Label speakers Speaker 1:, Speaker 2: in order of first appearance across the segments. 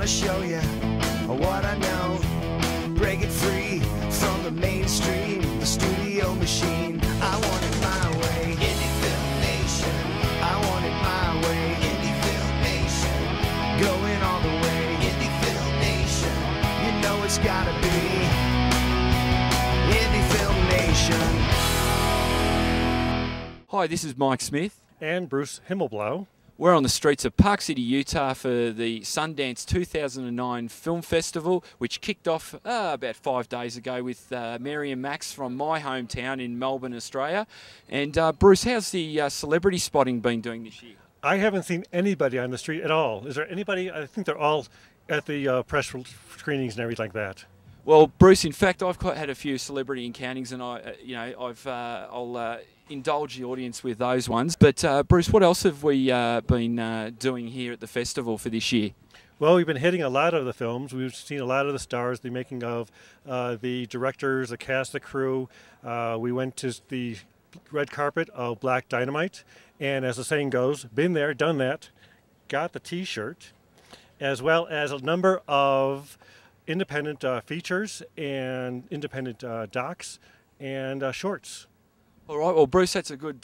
Speaker 1: wanna show you what I know. Break it free from the mainstream, the studio machine. I want it my way. Indie Film Nation. I want it my way. Indie Film Nation. Going all the way. Indie Film Nation. You know it's gotta be Indie Film Nation.
Speaker 2: Hi, this is Mike Smith.
Speaker 3: And Bruce Himmelblau.
Speaker 2: We're on the streets of Park City, Utah for the Sundance 2009 Film Festival, which kicked off about 5 days ago with Mary and Max from my hometown in Melbourne, Australia. And Bruce, how's the celebrity spotting been doing this year?
Speaker 3: I haven't seen anybody on the street at all. Is there anybody? I think they're all at the press screenings and everything like that.
Speaker 2: Well, Bruce, in fact, I've had a few celebrity encounters, and I'll indulge the audience with those ones. But Bruce, what else have we been doing here at the festival for this year?
Speaker 3: Well, we've been hitting a lot of the films. We've seen a lot of the stars, the making of, the directors, the cast, the crew. We went to the red carpet of Black Dynamite, and as the saying goes, been there, done that, got the T-shirt, as well as a number of independent features and independent docs and shorts.
Speaker 2: All right, well, Bruce, that's a good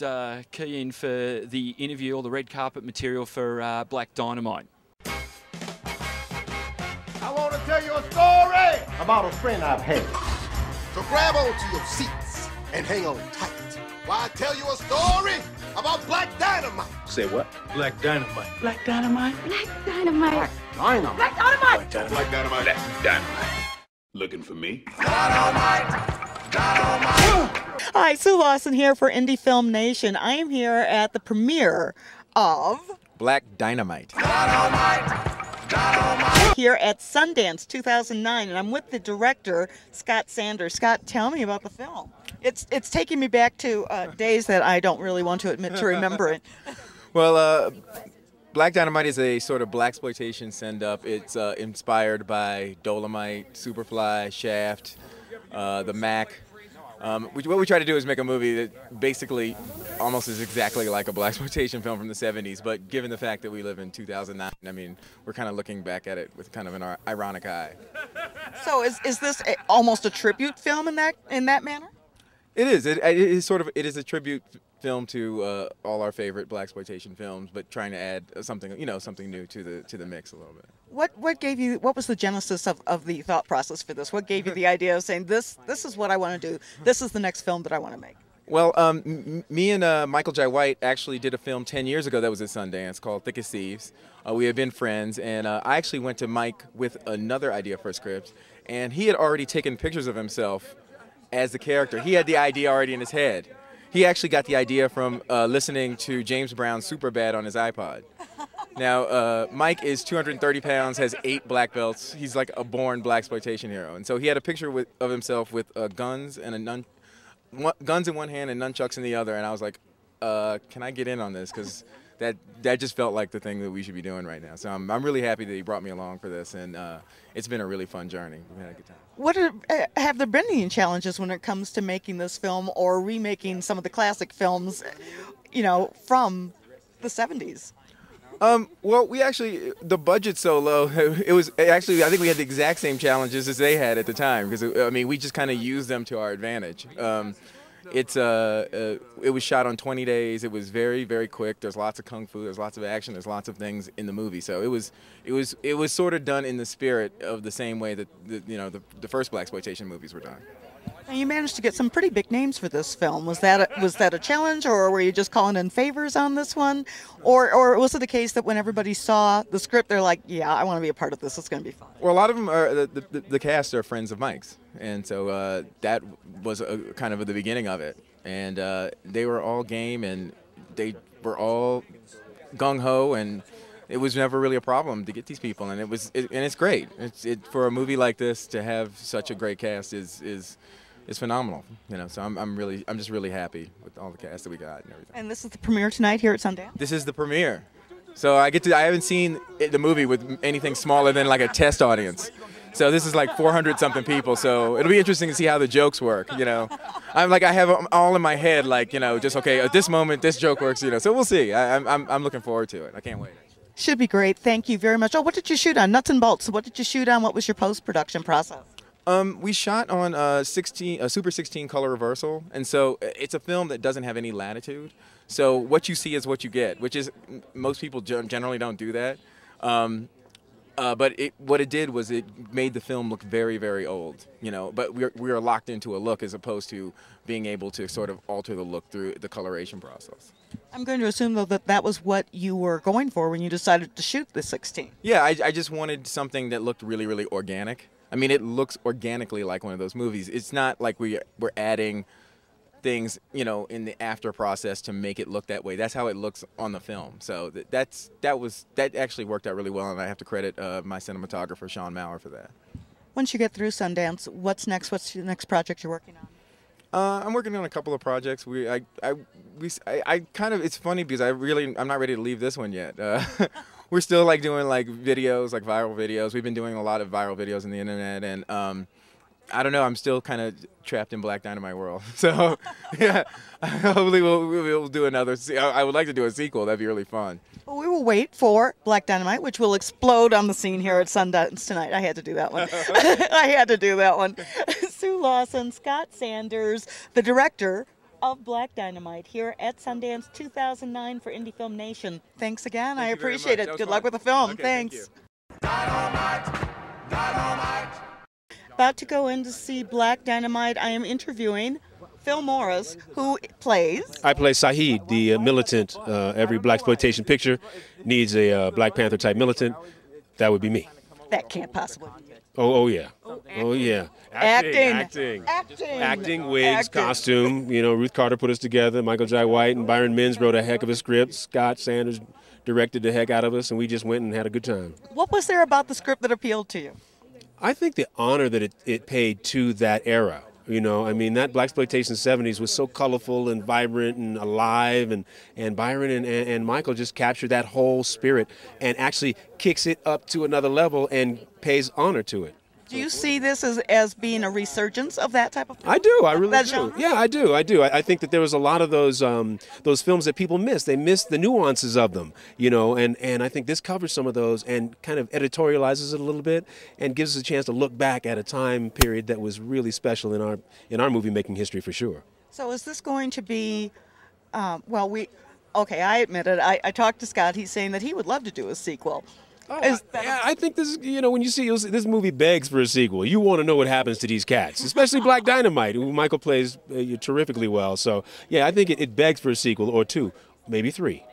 Speaker 2: key in for the interview or the red carpet material for Black Dynamite.
Speaker 4: I want to tell you a story about a friend I've had. So grab onto your seats and hang on tight while I tell you a story about Black Dynamite.
Speaker 5: Say what?
Speaker 6: Black Dynamite.
Speaker 7: Black Dynamite.
Speaker 8: Black Dynamite.
Speaker 4: Black Dynamite.
Speaker 8: Black Dynamite.
Speaker 5: Black Dynamite. Black Dynamite. Black Dynamite. Looking for me?
Speaker 4: Dynamite. Dynamite.
Speaker 7: Hi, Sue Lawson here for Indie Film Nation. I am here at the premiere of
Speaker 9: Black Dynamite.
Speaker 4: Dynamite. Dynamite.
Speaker 7: Here at Sundance 2009, and I'm with the director, Scott Sanders. Scott, tell me about the film. It's taking me back to days that I don't really want to admit to remembering.
Speaker 9: Well, Black Dynamite is a sort of blaxploitation send-up. It's inspired by Dolomite, Superfly, Shaft, The Mac. What we try to do is make a movie that basically almost is exactly like a blaxploitation film from the 70s, but given the fact that we live in 2009, I mean, we're kind of looking back at it with kind of an ironic eye.
Speaker 7: So is this almost a tribute film in that manner?
Speaker 9: It is. It is a tribute film to all our favorite blaxploitation films, but trying to add something new to the mix a little bit.
Speaker 7: What was the genesis of the thought process for this? What gave you the idea of saying this is what I want to do? This is the next film that I want to make?
Speaker 9: Well, me and Michael Jai White actually did a film 10 years ago that was at Sundance called Thick as Thieves. We had been friends, and I actually went to Mike with another idea for a script, and he had already taken pictures of himself as the character. He had the idea already in his head. He actually got the idea from listening to James Brown's Superbad on his iPod. Now, Mike is 230 pounds, has 8 black belts. He's like a born blaxploitation hero. And so he had a picture of himself with guns and guns in one hand and nunchucks in the other. And I was like, can I get in on this? Because that just felt like the thing that we should be doing right now. So I'm really happy that he brought me along for this, and it's been a really fun journey. We had a good time.
Speaker 7: Have there been any challenges when it comes to making this film or remaking some of the classic films, from the 70s?
Speaker 9: Well, the budget's so low. It was actually, I think we had the exact same challenges as they had at the time, because we just kind of used them to our advantage. It was shot on 20 days. It was very, very quick. There's lots of kung fu. There's lots of action. There's lots of things in the movie. So it was sort of done in the spirit of the same way that the first blaxploitation movies were done.
Speaker 7: And you managed to get some pretty big names for this film. Was that a challenge, or were you just calling in favors on this one, or was it the case that when everybody saw the script, they're like, yeah, I want to be a part of this. It's going to be fun.
Speaker 9: Well, a lot of them are the cast are friends of Mike's, and so that was kind of the beginning of it. And they were all game, and they were all gung ho, and it was never really a problem to get these people. And it's great. For a movie like this to have such a great cast is phenomenal, So I'm just really happy with all the cast that we got and everything.
Speaker 7: And this is the premiere tonight here at Sundance?
Speaker 9: This is the premiere. So I haven't seen the movie with anything smaller than like a test audience. So this is like 400 something people. So it'll be interesting to see how the jokes work, I have them all in my head, just okay, at this moment this joke works, So we'll see. I'm looking forward to it. I can't wait.
Speaker 7: Should be great. Thank you very much. Oh, what did you shoot on? Nuts and bolts. What did you shoot on? What was your post-production process?
Speaker 9: We shot on a Super 16 color reversal, and so it's a film that doesn't have any latitude. So what you see is what you get, which is most people generally don't do that. But what it did was it made the film look very, very old, you know. But we are locked into a look as opposed to being able to sort of alter the look through the coloration process.
Speaker 7: I'm going to assume, though, that that was what you were going for when you decided to shoot the 16.
Speaker 9: Yeah, I just wanted something that looked really, really organic. I mean, it looks organically like one of those movies. It's not like we're adding things, you know, in the after process to make it look that way. That's how it looks on the film. So that actually worked out really well, and I have to credit my cinematographer Sean Maurer for that.
Speaker 7: Once you get through Sundance, what's next? What's the next project you're working on?
Speaker 9: I'm working on a couple of projects. I kind of, it's funny because I'm not ready to leave this one yet. We're still like doing like videos, like viral videos. We've been doing a lot of viral videos on the internet, and I don't know, I'm still kind of trapped in Black Dynamite world. So yeah, hopefully we'll do another. I would like to do a sequel. That'd be really fun.
Speaker 7: Well, we will wait for Black Dynamite, which will explode on the scene here at Sundance tonight. I had to do that one. I had to do that one. Sue Lawson, Scott Sanders, the director of Black Dynamite, here at Sundance 2009 for Indie Film Nation. Thanks again. I appreciate it. Good luck with the film.
Speaker 9: Okay,
Speaker 7: Thanks.
Speaker 1: Dynamite, dynamite.
Speaker 7: About to go in to see Black Dynamite. I am interviewing Phil Morris, who plays...
Speaker 6: I play Saheed, the militant. Every blaxploitation picture needs a Black Panther type militant. That would be me.
Speaker 7: That can't possibly be it.
Speaker 6: Oh yeah. Oh yeah.
Speaker 7: Acting.
Speaker 6: Acting, wigs, costume. You know, Ruth Carter put us together. Michael Jai White and Byron Mees wrote a heck of a script. Scott Sanders directed the heck out of us, and we just went and had a good time.
Speaker 7: What was there about the script that appealed to you?
Speaker 6: I think the honor that it paid to that era. You know, I mean, that blaxploitation 70s was so colorful and vibrant and alive, and Byron and Michael just captured that whole spirit and actually kicks it up to another level and pays honor to it.
Speaker 7: Do you see this as being a resurgence of that type of film?
Speaker 6: I do. I really
Speaker 7: that
Speaker 6: do.
Speaker 7: genre?
Speaker 6: Yeah, I do. I think that there was a lot of those films that people miss. They miss the nuances of them, you know, and I think this covers some of those and kind of editorializes it a little bit and gives us a chance to look back at a time period that was really special in our movie making history for sure.
Speaker 7: So is this going to be, okay, I admit it. I talked to Scott. He's saying that he would love to do a sequel.
Speaker 6: Yeah, I think this, you know, when you see this movie begs for a sequel. You want to know what happens to these cats, especially Black Dynamite, who Michael plays terrifically well. So, yeah, I think it begs for a sequel or two, maybe three.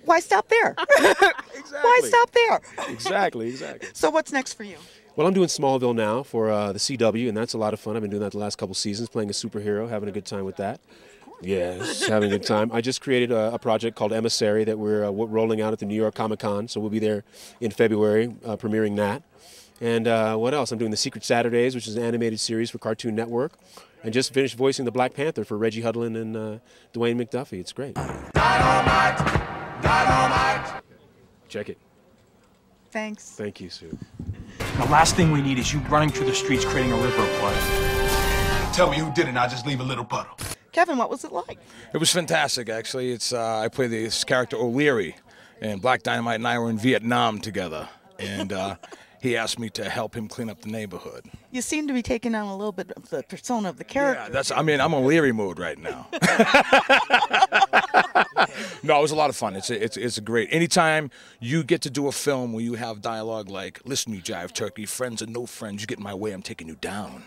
Speaker 7: Why stop there?
Speaker 6: Exactly.
Speaker 7: Why stop there?
Speaker 6: Exactly.
Speaker 7: So what's next for you?
Speaker 6: Well, I'm doing Smallville now for the CW, and that's a lot of fun. I've been doing that the last couple seasons, playing a superhero, having a good time with that. Yes, having a good time. I just created a project called Emissary that we're rolling out at the New York Comic Con, so we'll be there in February, premiering that. And what else? I'm doing The Secret Saturdays, which is an animated series for Cartoon Network, and just finished voicing the Black Panther for Reggie Hudlin and Dwayne McDuffie. It's great.
Speaker 1: Dynamite, dynamite.
Speaker 6: Check it.
Speaker 7: Thanks.
Speaker 6: Thank you, Sue.
Speaker 8: The last thing we need is you running through the streets creating a river of blood.
Speaker 5: Tell me who did it and I'll just leave a little puddle.
Speaker 7: Kevin, what was it like?
Speaker 10: It was fantastic, actually. It's I play this character O'Leary, and Black Dynamite and I were in Vietnam together, and he asked me to help him clean up the neighborhood.
Speaker 7: You seem to be taking on a little bit of the persona of the character.
Speaker 10: Yeah, I'm O'Leary mode right now. No, it was a lot of fun. It's a great. Anytime you get to do a film where you have dialogue like, "Listen, you jive turkey, friends and no friends, you get in my way, I'm taking you down."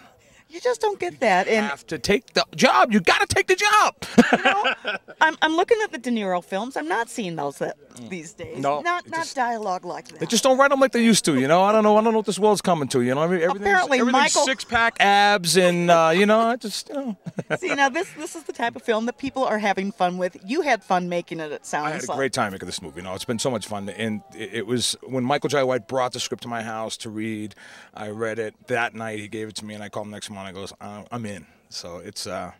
Speaker 7: You just don't get that.
Speaker 10: You have to take the job. You got to take the job.
Speaker 7: You know, I'm looking at the De Niro films. I'm not seeing those these days.
Speaker 10: No,
Speaker 7: not dialogue like that.
Speaker 10: They just don't write them like they used to. You know, I don't know what this world's coming to. You know,
Speaker 7: Apparently,
Speaker 10: everything's
Speaker 7: Michael,
Speaker 10: six-pack abs and you know,
Speaker 7: See, now this is the type of film that people are having fun with. You had fun making it. It sounds.
Speaker 10: I had a great time making this movie. You know, it's been so much fun, and it was when Michael Jai White brought the script to my house to read. I read it that night. He gave it to me, and I called him next morning. I goes, I'm in. So it's I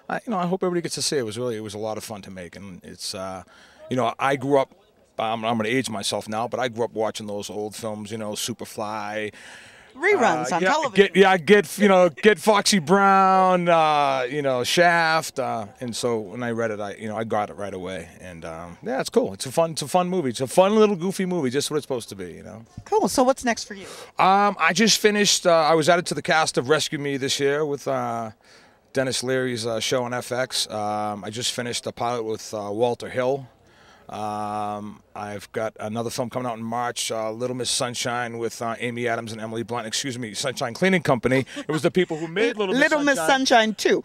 Speaker 10: hope everybody gets to see it. It was a lot of fun to make, and it's you know, I grew up. I'm going to age myself now, but I grew up watching those old films. You know, Superfly,
Speaker 7: reruns on television.
Speaker 10: Get Foxy Brown, Shaft, and so when I read it, I got it right away, and yeah, it's cool. It's a fun movie. It's a fun little goofy movie, just what it's supposed to be,
Speaker 7: Cool. So what's next for you?
Speaker 10: I just finished. I was added to the cast of Rescue Me this year with Dennis Leary's show on FX. I just finished a pilot with Walter Hill. I've got another film coming out in March, Little Miss Sunshine with Amy Adams and Emily Blunt. Excuse me, Sunshine Cleaning Company. It was the people who made
Speaker 7: Little Miss Sunshine 2.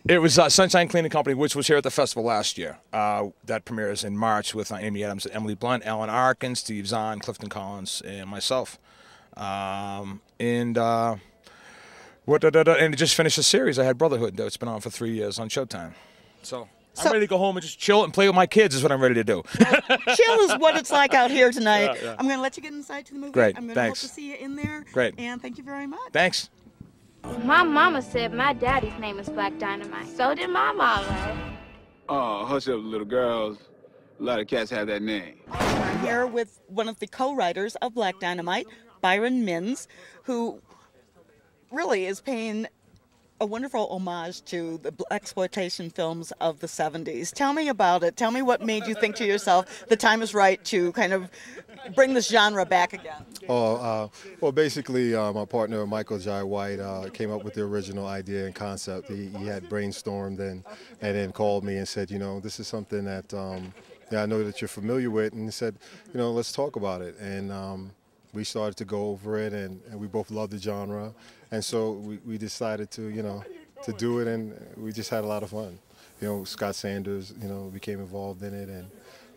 Speaker 10: It was Sunshine Cleaning Company, which was here at the festival last year. That premieres in March with Amy Adams and Emily Blunt, Alan Arkin, Steve Zahn, Clifton Collins, and myself. And it just finished a series. I had Brotherhood. It's been on for 3 years on Showtime. So I'm ready to go home and just chill and play with my kids is what I'm ready to do.
Speaker 7: Chill is what it's like out here tonight.
Speaker 10: Yeah.
Speaker 7: I'm going to let you get inside to the movie.
Speaker 10: Great,
Speaker 7: I'm going
Speaker 10: thanks.
Speaker 7: to hope to see you in there.
Speaker 10: Great.
Speaker 7: And thank you very much.
Speaker 10: Thanks.
Speaker 11: My mama said my daddy's name is Black Dynamite. So did my mama.
Speaker 5: Oh, hush up, little girls. A lot of cats have that name.
Speaker 7: I'm here with one of the co-writers of Black Dynamite, Byron Mees, who really is paying a wonderful homage to the exploitation films of the 70s. Tell me about it. Tell me what made you think to yourself the time is right to kind of bring this genre back again.
Speaker 12: Well, basically, my partner, Michael Jai White, came up with the original idea and concept. He had brainstormed and then called me and said, this is something that I know that you're familiar with, and he said, let's talk about it. And we started to go over it, and we both love the genre. And so we decided to do it, and we just had a lot of fun. Scott Sanders, became involved in it, and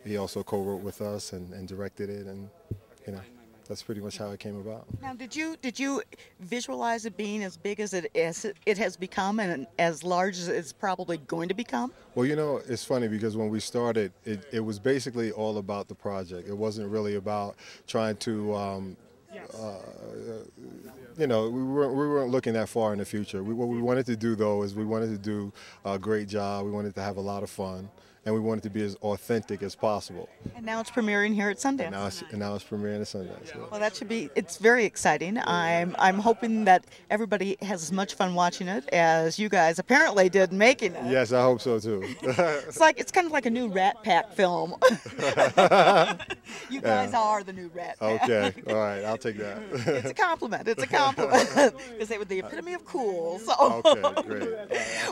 Speaker 12: he also co-wrote with us and directed it, and that's pretty much how it came about.
Speaker 7: Now, did you visualize it being as big as it has become, and as large as it's probably going to become?
Speaker 12: Well, it's funny because when we started, it was basically all about the project. It wasn't really about trying to. We weren't looking that far in the future. What we wanted to do, though, is we wanted to do a great job. We wanted to have a lot of fun, and we wanted to be as authentic as possible.
Speaker 7: And now it's premiering here at Sundance.
Speaker 12: And now it's premiering at Sundance. Yeah.
Speaker 7: Well, it's very exciting. I'm hoping that everybody has as much fun watching it as you guys apparently did making it.
Speaker 12: Yes, I hope so too.
Speaker 7: It's kind of like a new Rat Pack film. You guys are the new Rat Pack.
Speaker 12: Okay, all right, I'll take that.
Speaker 7: It's a compliment. It's a compliment. Because they were the epitome of cool. So.
Speaker 12: Okay, great.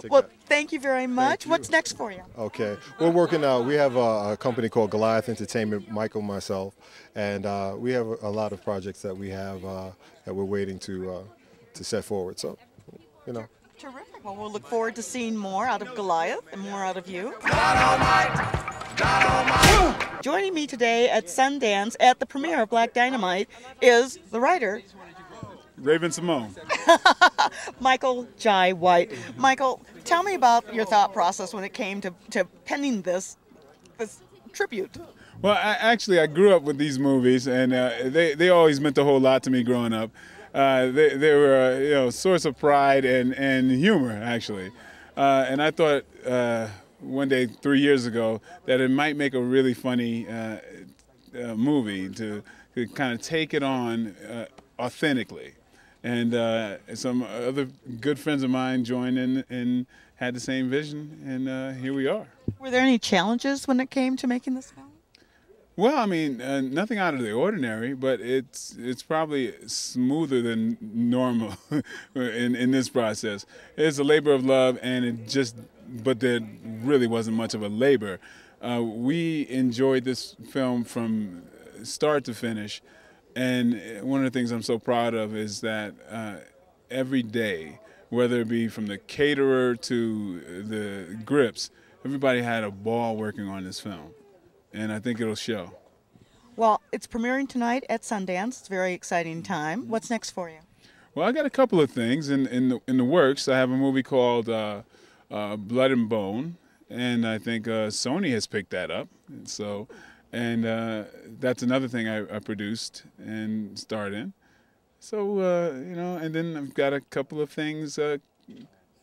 Speaker 7: Well, thank you very much. What's next for you?
Speaker 12: Okay, we're working out. We have a company called Goliath Entertainment, Michael, myself, and we have a lot of projects that we have that we're waiting to set forward. So,
Speaker 7: Terrific. Well, we'll look forward to seeing more out of Goliath and more out of you. Joining me today at Sundance at the premiere of Black Dynamite is the writer,
Speaker 13: Raven Simone.
Speaker 7: Michael Jai White. Michael, tell me about your thought process when it came to penning this tribute.
Speaker 13: Well, I grew up with these movies, and they always meant a whole lot to me growing up. They were a source of pride and humor, actually. And I thought one day 3 years ago that it might make a really funny movie to kind of take it on authentically. And some other good friends of mine joined in and had the same vision, and here we are.
Speaker 7: Were there any challenges when it came to making this film?
Speaker 13: Well, I mean, nothing out of the ordinary, but it's probably smoother than normal in this process. It's a labor of love, and but there really wasn't much of a labor. We enjoyed this film from start to finish, and one of the things I'm so proud of is that every day, whether it be from the caterer to the grips, everybody had a ball working on this film. And I think it'll show.
Speaker 7: Well, it's premiering tonight at Sundance. It's a very exciting time. What's next for you?
Speaker 13: Well, I got a couple of things in the works. I have a movie called Blood and Bone, and I think Sony has picked that up. And that's another thing I produced and starred in. So and then I've got a couple of things in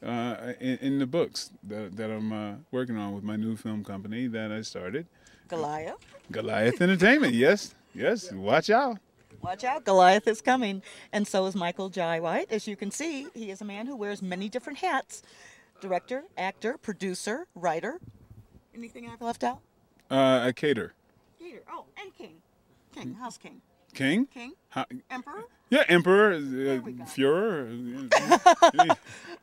Speaker 13: the books that I'm working on with my new film company that I started.
Speaker 7: Goliath?
Speaker 13: Goliath Entertainment, yes. Watch out.
Speaker 7: Watch out, Goliath is coming. And so is Michael Jai White. As you can see, he is a man who wears many different hats. Director, actor, producer, writer. Anything I've left out?
Speaker 13: A cater.
Speaker 7: Cater. Oh, and king. King. How's king?
Speaker 13: King?
Speaker 7: King?
Speaker 13: How,
Speaker 7: Emperor?
Speaker 13: yeah, Emperor, Fuhrer.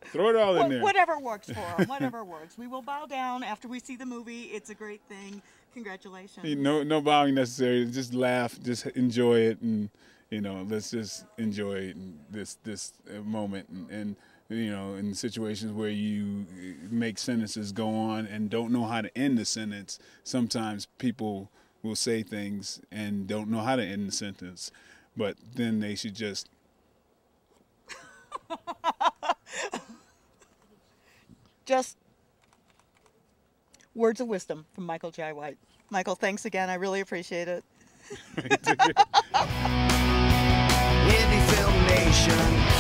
Speaker 13: Throw it all in there.
Speaker 7: Whatever works for him, whatever works. We will bow down after we see the movie. It's a great thing. Congratulations.
Speaker 13: No bowing necessary. Just laugh, just enjoy it, and let's just enjoy this moment. And in situations where you make sentences go on and don't know how to end the sentence, sometimes people will say things and don't know how to end the sentence, but then they should just
Speaker 7: words of wisdom from Michael Jai White. Michael, thanks again. I really appreciate it.
Speaker 1: Indie Film Nation.